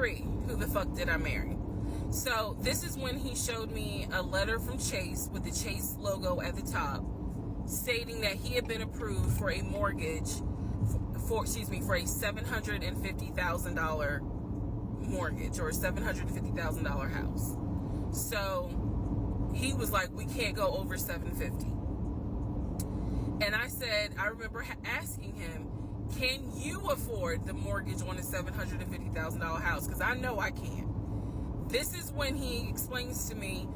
3, who the fuck did I marry? So this is when he showed me a letter from Chase with the Chase logo at the top, stating that he had been approved for a mortgage for a $750,000 mortgage, or a $750,000 house. So he was like, we can't go over 750. And I said, I remember asking him, can you afford the mortgage on a $750,000 house? Because I know I can't. This is when he explains to me,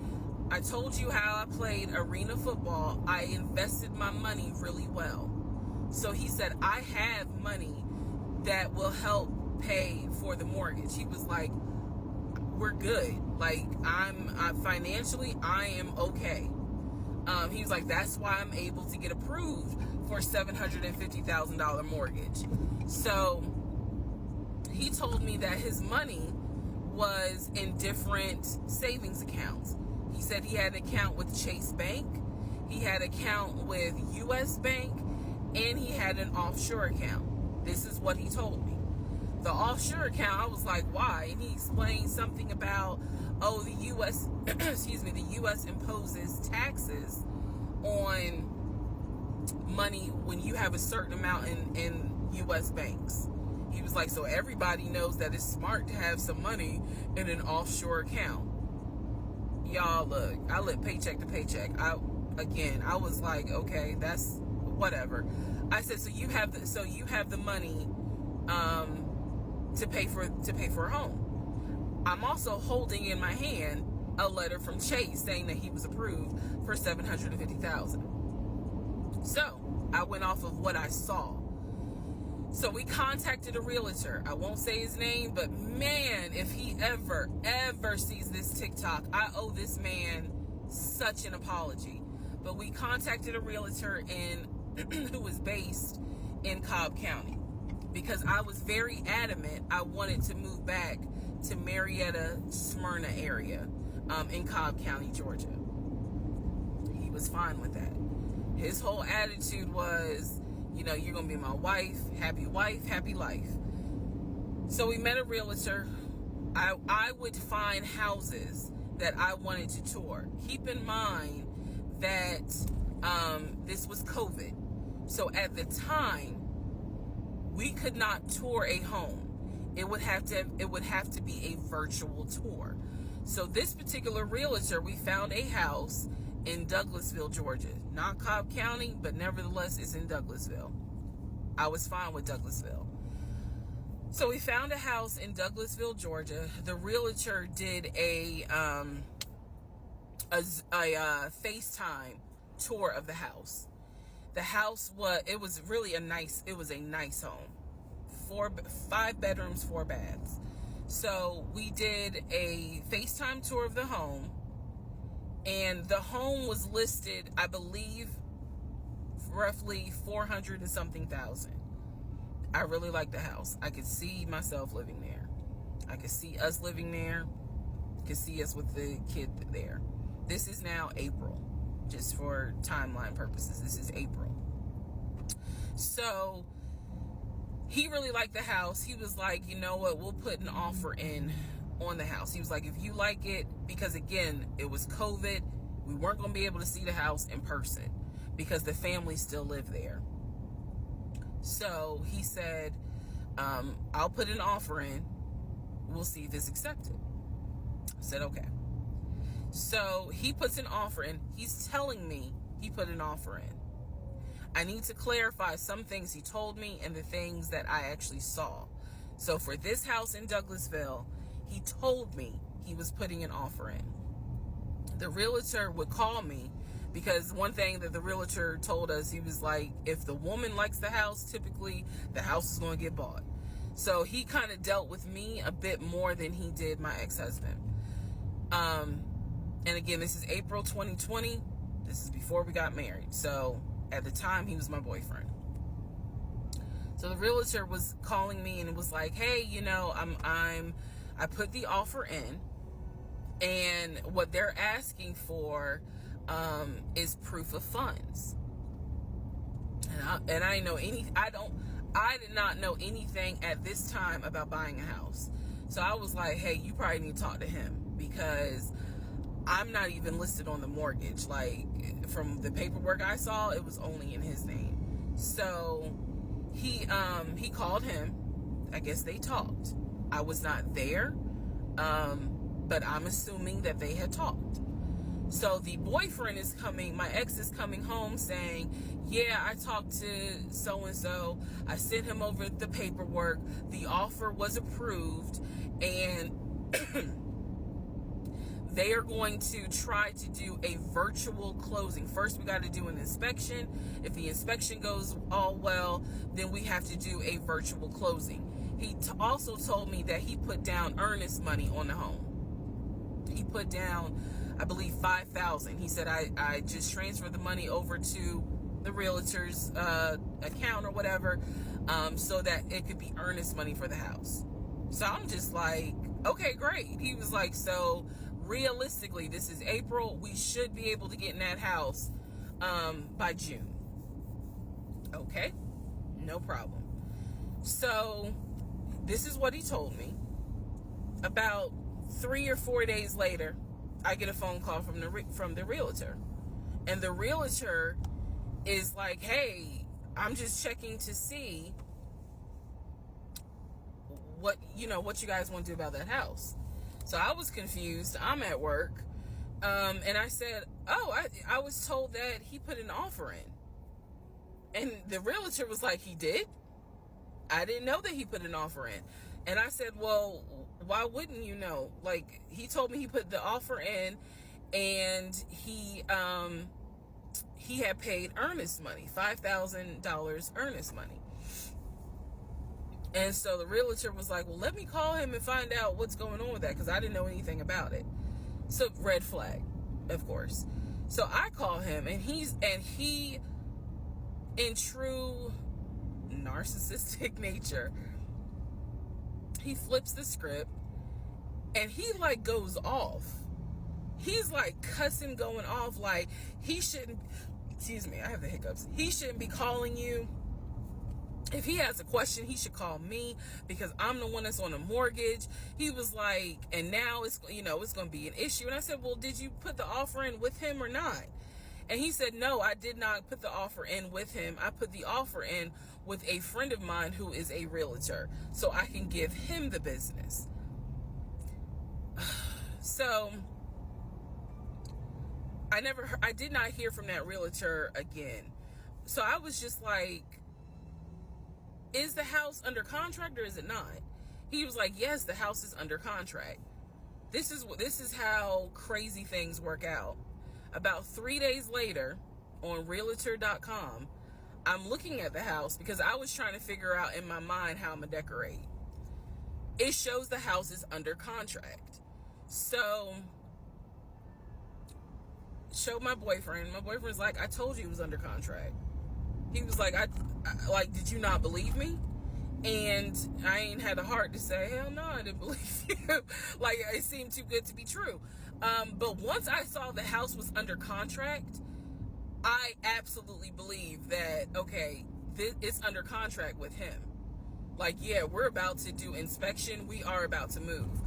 I told you how I played arena football. I invested my money really well. So he said, I have money that will help pay for the mortgage. He was like, we're good. Like, I'm financially, I am okay. He was like, that's why I'm able to get approved for $750,000 mortgage. So he told me that his money was in different savings accounts. He said he had an account with Chase Bank, he had an account with US Bank, and he had an offshore account. This is what he told me. The offshore account, I was like, why? And he explained something about, the US, the US imposes taxes on money when you have a certain amount in US banks. He was like, so everybody knows that it's smart to have some money in an offshore account. Y'all, look, I live paycheck to paycheck. I was like, okay, that's whatever. I said, so you have the money to pay for a home. I'm also holding in my hand a letter from Chase saying that he was approved for $750,000. So I went off of what I saw. So we contacted a realtor. I won't say his name, but man, if he ever sees this TikTok, I owe this man such an apology. But we contacted a realtor who was based in Cobb County, because I was very adamant I wanted to move back to Marietta, Smyrna area in Cobb County, Georgia. He was fine with that. His whole attitude was, you're going to be my wife, happy life. So we met a realtor. I would find houses that I wanted to tour. Keep in mind that this was COVID. So at the time, we could not tour a home. It would have to be a virtual tour. So this particular realtor, we found a house in Douglasville, Georgia. Not Cobb County, but nevertheless, it's in Douglasville. I was fine with Douglasville. So we found a house in Douglasville, Georgia. The realtor did a FaceTime tour of the house. The house was really a nice home. 5 bedrooms, 4 baths. So we did a FaceTime tour of the home, and the home was listed, I believe, roughly 400 and something thousand. I really like the house. I could see myself living there. I could see us living there. Could see us with the kid there. This is now April, just for timeline purposes. This is April. So he really liked the house. He was like, you know what, we'll put an offer in on the house. He was like, if you like it, because again, it was COVID, we weren't going to be able to see the house in person because the family still lived there. So he said, I'll put an offer in. We'll see if it's accepted. I said, okay. So he puts an offer in. He's telling me he put an offer in. I need to clarify some things he told me and the things that I actually saw. So for this house in Douglasville, he told me he was putting an offer in. The realtor would call me, because one thing that the realtor told us, he was like, if the woman likes the house, typically the house is going to get bought. So he kind of dealt with me a bit more than he did my ex-husband. And again, this is April 2020. This is before we got married. So at the time, he was my boyfriend. So the realtor was calling me and it was like, hey, I put the offer in, and what they're asking for is proof of funds. And I did not know anything at this time about buying a house. So I was like, hey, you probably need to talk to him, because I'm not even listed on the mortgage. Like, from the paperwork I saw, it was only in his name. So he called him. I guess they talked. I was not there, but I'm assuming that they had talked. So the boyfriend is coming, my ex is coming home saying, yeah, I talked to so-and-so. I sent him over the paperwork. The offer was approved, and they are going to try to do a virtual closing. First, we got to do an inspection. If the inspection goes all well, then we have to do a virtual closing. He also told me that he put down earnest money on the home. He put down, I believe, $5,000. He said, I just transferred the money over to the realtor's account or whatever, so that it could be earnest money for the house. So I'm just like, okay, great. He was like, so realistically, this is April. We should be able to get in that house by June. Okay, no problem. So this is what he told me. About 3 or 4 days later, I get a phone call from the realtor, and the realtor is like, hey, I'm just checking to see what you guys want to do about that house. So I was confused. I'm at work, and I said, oh, I was told that he put an offer in. And the realtor was like, he did? I didn't know that he put an offer in. And I said, well, why wouldn't you know? Like, he told me he put the offer in, and he had paid earnest money, $5,000 earnest money. And so the realtor was like, well, let me call him and find out what's going on with that, because I didn't know anything about it. So red flag, of course. So I call him, and he, in true narcissistic nature, he flips the script, and he like goes off. He's like cussing, going off, like he shouldn't, excuse me, I have the hiccups. He shouldn't be calling you. If he has a question, he should call me, because I'm the one that's on a mortgage. He was like, and now it's going to be an issue. And I said, well, did you put the offer in with him or not? And he said, no, I did not put the offer in with him. I put the offer in with a friend of mine who is a realtor, so I can give him the business. So I did not hear from that realtor again. So I was just like, is the house under contract or is it not? He was like, yes, the house is under contract. This is how crazy things work out. About 3 days later, on realtor.com, I'm looking at the house because I was trying to figure out in my mind how I'm gonna decorate. It shows the house is under contract. So, showed my boyfriend. My boyfriend's like, I told you it was under contract. He was like, I did you not believe me? And I ain't had the heart to say, hell no, I didn't believe you. Like, it seemed too good to be true. But once I saw the house was under contract, I absolutely believe that, okay, it's under contract with him. Like, yeah, we're about to do inspection. We are about to move.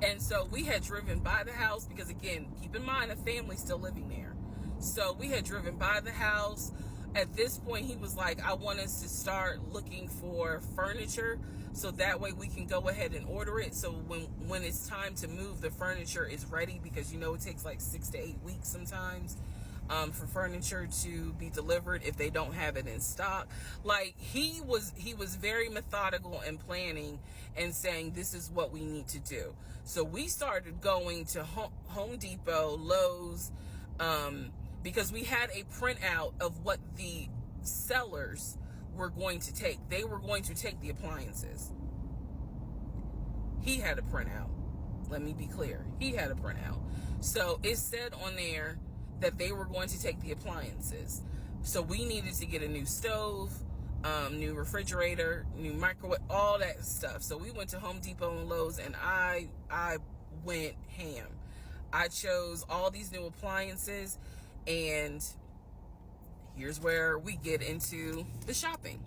And so we had driven by the house because, again, keep in mind, a family's still living there. So we had driven by the house. At this point, he was like, I want us to start looking for furniture so that way we can go ahead and order it. So when it's time to move, the furniture is ready, because, it takes like 6 to 8 weeks sometimes for furniture to be delivered if they don't have it in stock. Like, he was very methodical and planning and saying, this is what we need to do. So we started going to Home Depot, Lowe's, because we had a printout of what the sellers were going to take. They were going to take the appliances. He had a printout. Let me be clear. He had a printout. So it said on there that they were going to take the appliances. So we needed to get a new stove, new refrigerator, new microwave, all that stuff. So we went to Home Depot and Lowe's, and I went ham. I chose all these new appliances. And here's where we get into the shopping.